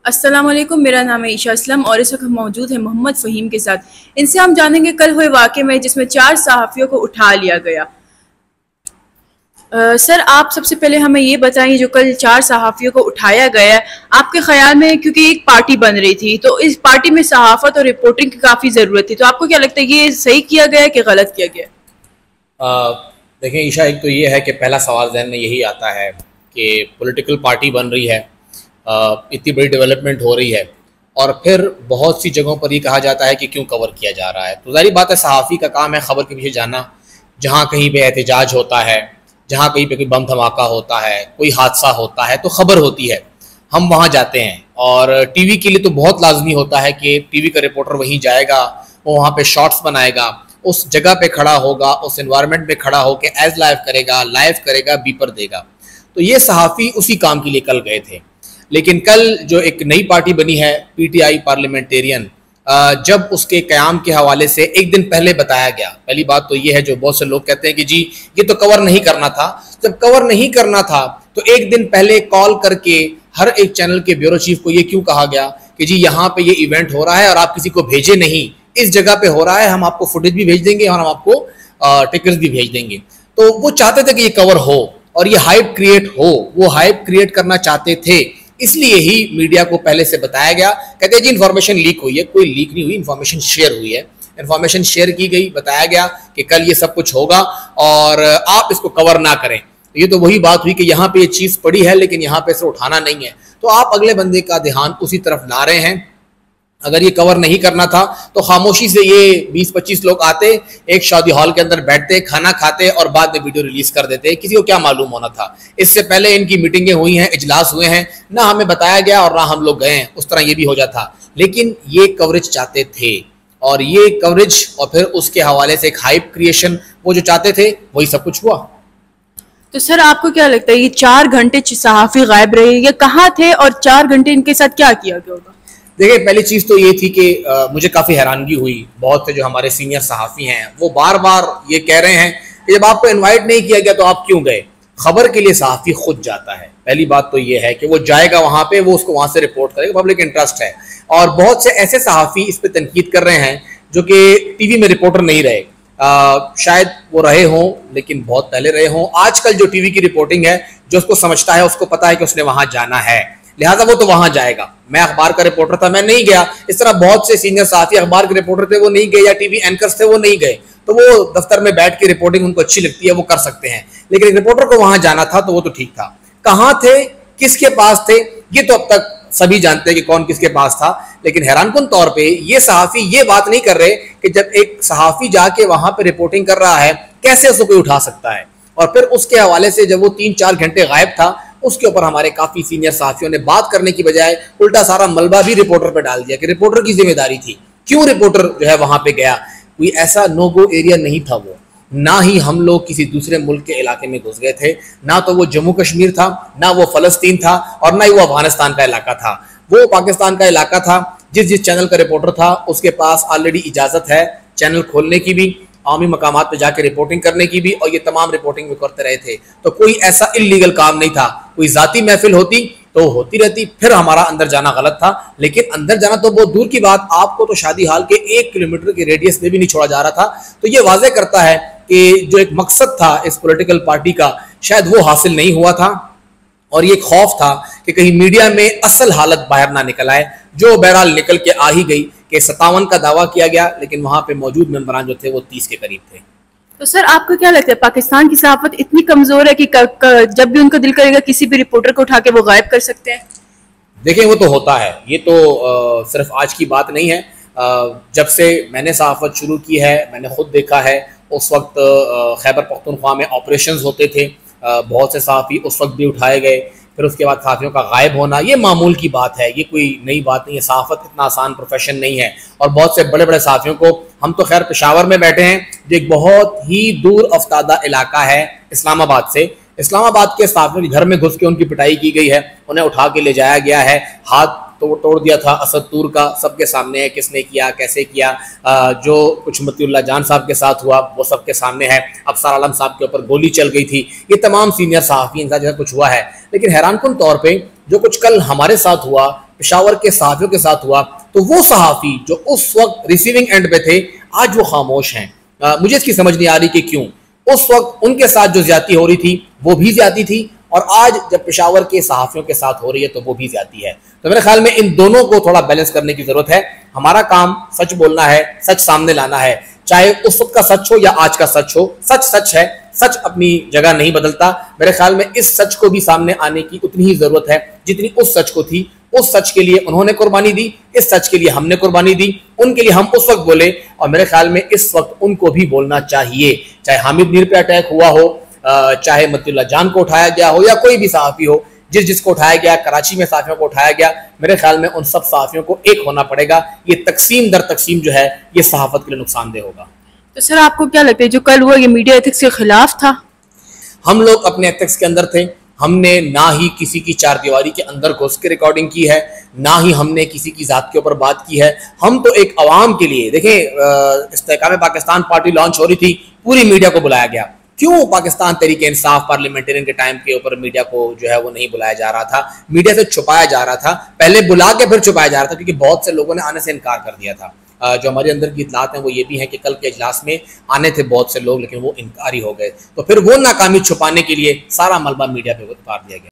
अस्सलाम वालेकुम, मेरा नाम है ईशा असलम और इस वक्त हम मौजूद हैं मोहम्मद फ़हीम के साथ। इनसे हम जानेंगे कल हुए वाक़े में जिसमें 4 सहाफ़ियों को उठा लिया गया। सर, आप सबसे पहले हमें ये बताएं, जो कल 4 सहाफ़ियों को उठाया गया है, आपके ख्याल में, क्योंकि एक पार्टी बन रही थी तो इस पार्टी में सहाफ़त और रिपोर्टिंग की काफ़ी ज़रूरत थी, तो आपको क्या लगता है ये सही किया गया है कि गलत किया गया? देखें ईशा, एक तो ये है कि पहला सवाल जहन में यही आता है कि पॉलिटिकल पार्टी बन रही है, इतनी बड़ी डेवलपमेंट हो रही है और फिर बहुत सी जगहों पर ये कहा जाता है कि क्यों कवर किया जा रहा है। तो ज़ाहिर बात है, सहाफ़ी का काम है खबर के पीछे जाना। जहाँ कहीं पे एहतजाज होता है, जहाँ कहीं पे कोई बम धमाका होता है, कोई हादसा होता है तो खबर होती है, हम वहाँ जाते हैं। और टीवी के लिए तो बहुत लाजमी होता है कि टीवी का रिपोर्टर वहीं जाएगा, वो वहाँ पे शॉट्स बनाएगा, उस जगह पे खड़ा होगा, उस एनवायरनमेंट में खड़ा होकर एज लाइव करेगा, बीपर देगा। तो ये सहाफ़ी उसी काम के लिए कल गए थे। लेकिन कल जो एक नई पार्टी बनी है पीटीआई पार्लियामेंटेरियन, जब उसके क़याम के हवाले से एक दिन पहले बताया गया, पहली बात तो ये है, जो बहुत से लोग कहते हैं कि जी ये तो कवर नहीं करना था। जब कवर नहीं करना था तो एक दिन पहले कॉल करके हर एक चैनल के ब्यूरो चीफ को ये क्यों कहा गया कि जी यहाँ पे ये इवेंट हो रहा है और आप किसी को भेजे नहीं, इस जगह पे हो रहा है, हम आपको फुटेज भी भेज देंगे और हम आपको टिकट्स भी भेज देंगे। तो वो चाहते थे कि ये कवर हो और ये हाइप क्रिएट हो, वो हाइप क्रिएट करना चाहते थे, इसलिए ही मीडिया को पहले से बताया गया। कहते हैं जी इन्फॉर्मेशन लीक हुई है, कोई लीक नहीं हुई, इन्फॉर्मेशन शेयर हुई है, इन्फॉर्मेशन शेयर की गई, बताया गया कि कल ये सब कुछ होगा और आप इसको कवर ना करें। ये तो वही बात हुई कि यहाँ पे ये चीज़ पड़ी है लेकिन यहाँ पे इसे उठाना नहीं है, तो आप अगले बंदे का ध्यान उसी तरफ ला रहे हैं। अगर ये कवर नहीं करना था तो खामोशी से ये 20-25 लोग आते, एक शादी हॉल के अंदर बैठते, खाना खाते और बाद में वीडियो रिलीज कर देते। किसी को क्या मालूम होना था? इससे पहले इनकी मीटिंगें हुई हैं, इजलास हुए हैं, ना हमें बताया गया और ना हम लोग गए हैं, उस तरह ये भी हो जाता। लेकिन ये कवरेज चाहते थे और ये कवरेज और फिर उसके हवाले से एक हाइप क्रिएशन, वो जो चाहते थे वही सब कुछ हुआ। तो सर, आपको क्या लगता है ये 4 घंटे सहाफ़ी गायब रहे, ये कहाँ थे और 4 घंटे इनके साथ क्या किया गया होगा? देखिए, पहली चीज़ तो ये थी कि मुझे काफ़ी हैरानगी हुई, बहुत से जो हमारे सीनियर सहाफ़ी हैं वो बार बार ये कह रहे हैं कि जब आपको इनवाइट नहीं किया गया तो आप क्यों गए। खबर के लिए सहाफ़ी खुद जाता है, पहली बात तो ये है कि वो जाएगा वहाँ पे, वो उसको वहाँ से रिपोर्ट करेगा, पब्लिक इंटरेस्ट है। और बहुत से ऐसे सहाफ़ी इस पर तनकीद कर रहे हैं जो कि टीवी में रिपोर्टर नहीं रहे, शायद वो रहे हों लेकिन बहुत पहले रहे हों। आजकल जो टीवी की रिपोर्टिंग है, जो उसको समझता है उसको पता है कि उसने वहाँ जाना है, लिहाजा वो तो वहां जाएगा। मैं अखबार का रिपोर्टर था, मैं नहीं गया, इस तरह बहुत से सीनियर साथी अखबार के रिपोर्टर थे, वो नहीं गए, या टीवी एंकर्स थे, वो नहीं गए। तो वो दफ्तर में बैठ के रिपोर्टिंग उनको अच्छी लगती है, वो कर सकते हैं, लेकिन एक रिपोर्टर को वहां जाना था तो वो तो ठीक था। कहाँ थे, किसके पास थे, ये तो अब तक सभी जानते हैं कि कौन किसके पास था। लेकिन हैरानकुन तौर पे ये सहाफ़ी ये बात नहीं कर रहे कि जब एक सहाफ़ी जाके वहां पे रिपोर्टिंग कर रहा है, कैसे उसको कोई उठा सकता है। और फिर उसके हवाले से जब वो 3-4 घंटे गायब था, उसके ऊपर हमारे काफ़ी सीनियर सहाफ़ियों ने बात करने की बजाय उल्टा सारा मलबा भी रिपोर्टर पर डाल दिया कि रिपोर्टर की जिम्मेदारी थी। क्यों रिपोर्टर जो है वहाँ पे गया? कोई ऐसा नो गो एरिया नहीं था वो, ना ही हम लोग किसी दूसरे मुल्क के इलाके में घुस गए थे, ना तो वो जम्मू कश्मीर था, ना वो फ़लस्तीन था और ना ही वो अफगानिस्तान का इलाका था। वो पाकिस्तान का इलाका था। जिस चैनल का रिपोर्टर था उसके पास ऑलरेडी इजाज़त है चैनल खोलने की भी, आमी मकामात पे जाके रिपोर्टिंग करने की भी, और ये तमाम रिपोर्टिंग भी करते रहे थे। तो कोई ऐसा इल्लीगल काम नहीं था। कोई जाती महफिल होती तो होती रहती, फिर हमारा अंदर जाना गलत था, लेकिन अंदर जाना तो बहुत दूर की बात, आपको तो शादी हाल के 1 किलोमीटर के रेडियस में भी नहीं छोड़ा जा रहा था। तो ये वाज़ेह करता है कि जो एक मकसद था इस पॉलिटिकल पार्टी का, शायद वो हासिल नहीं हुआ था। और ये खौफ था कि कहीं मीडिया में असल हालत बाहर ना निकल आए, जो बहरहाल निकल के आ ही गई कि 57 का दावा किया गया, लेकिन वहां पे मौजूद मेंबरान जो थे वो 30 के करीब थे। तो सर, आपको क्या लगता है पाकिस्तान की सहाफत इतनी कमजोर है कि जब भी उनको दिल करेगा किसी भी रिपोर्टर को उठा के वो गायब कर सकते हैं? देखिए, वो तो होता है, ये तो सिर्फ आज की बात नहीं है। जब से मैंने सहाफत शुरू की है, मैंने खुद देखा है, उस वक्त खैबर पख्तूनख्वा में ऑपरेशंस होते थे, बहुत से सहाफ़ी उस वक्त भी उठाए गए, फिर उसके बाद सहाफ़ियों का गायब होना ये मामूल की बात है, ये कोई नई बात नहीं है। सहाफ़त इतना आसान प्रोफेशन नहीं है और बहुत से बड़े बड़े सहाफ़ियों को, हम तो खैर पेशावर में बैठे हैं जो एक बहुत ही दूर अफ्तादा इलाका है इस्लामाबाद से। इस्लामाबाद के सहाफ़ियों के घर में घुस के उनकी पिटाई की गई है, उन्हें उठा के ले जाया गया है, हाथ तोड़ दिया था असद तूर का, सबके सामने है किसने किया, कैसे किया। जो कुछ मतीउल्लाह जान साहब के साथ हुआ वो सबके सामने है। अफसर आलम साहब के ऊपर गोली चल गई थी। ये तमाम सीनियर सहाफ़ी इनका जैसा कुछ हुआ है। लेकिन हैरानकुन तौर पे जो कुछ कल हमारे साथ हुआ पेशावर के सहाफ़ियों के साथ हुआ, तो वो सहाफ़ी जो उस वक्त रिसीविंग एंड पे थे आज वो खामोश हैं। मुझे इसकी समझ नहीं आ रही कि क्यों। उस वक्त उनके साथ जो ज्यादती हो रही थी वो भी ज्यादती थी, और आज जब पेशावर के सहाफ़ियों के साथ हो रही है तो वो भी ज्यादती है। तो मेरे ख्याल में इन दोनों को थोड़ा बैलेंस करने की जरूरत है। हमारा काम सच बोलना है, सच सामने लाना है, चाहे उस वक्त का सच हो या आज का सच हो। सच सच है, सच अपनी जगह नहीं बदलता। मेरे ख्याल में इस सच को भी सामने आने की उतनी ही जरूरत है जितनी उस सच को थी। उस सच के लिए उन्होंने कुर्बानी दी, इस सच के लिए हमने कुर्बानी दी। उनके लिए हम उस वक्त बोले, और मेरे ख्याल में इस वक्त उनको भी बोलना चाहिए। चाहे हामिद मीर पे अटैक हुआ हो, चाहे मतीउल्लाह जान को उठाया गया हो, या कोई भी सहाफ़ी हो, जिसको उठाया गया, कराची में सहाफ़ियों को उठाया गया, मेरे ख्याल में उन सब सहाफ़ियों को एक होना पड़ेगा। ये तकसीम दर तकसीम जो है ये सहाफ़त के लिए नुकसानदेह होगा। तो सर आपको क्या लगता है जो कल हुआ ये मीडिया एथिक्स के खिलाफ था? हम लोग अपने एथिक्स के अंदर थे। हमने ना ही किसी की चार दीवारी के अंदर घुस के रिकॉर्डिंग की है, ना ही हमने किसी की जात के ऊपर बात की है। हम तो एक अवाम के लिए, देखें इस्तेहकाम पाकिस्तान पार्टी लॉन्च हो रही थी, पूरी मीडिया को बुलाया गया। क्यों पाकिस्तान तहरीक इंसाफ पार्लियामेंटेरियन के टाइम के ऊपर मीडिया को जो है वो नहीं बुलाया जा रहा था, मीडिया से छुपाया जा रहा था, पहले बुला के फिर छुपाया जा रहा था, क्योंकि बहुत से लोगों ने आने से इनकार कर दिया था। जो हमारे अंदर की इतलात हैं वो ये भी हैं कि कल के इजलास में आने थे बहुत से लोग, लेकिन वो इनकारी हो गए। तो फिर वो नाकामी छुपाने के लिए सारा मलबा मीडिया पे उतार दिया गया।